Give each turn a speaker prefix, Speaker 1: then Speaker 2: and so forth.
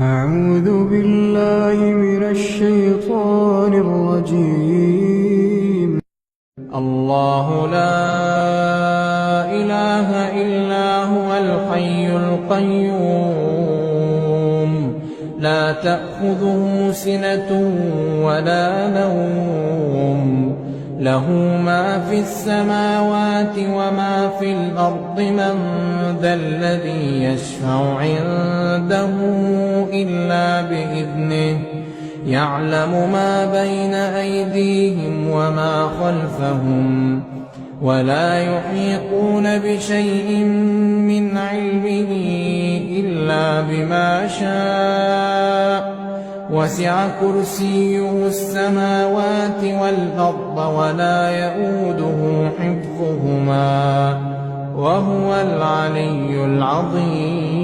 Speaker 1: أعوذ بالله من الشيطان الرجيم. الله لا إله إلا هو الحي القيوم لا تأخذه سنة ولا نوم له ما في السماوات وما في الأرض من ذا الذي يشفع عنده إلا بإذنه يعلم ما بين أيديهم وما خلفهم ولا يحيطون بشيء من علمه إلا بما شاء وسع كرسيه السماوات والأرض ولا يئوده حفظهما وهو العلي العظيم.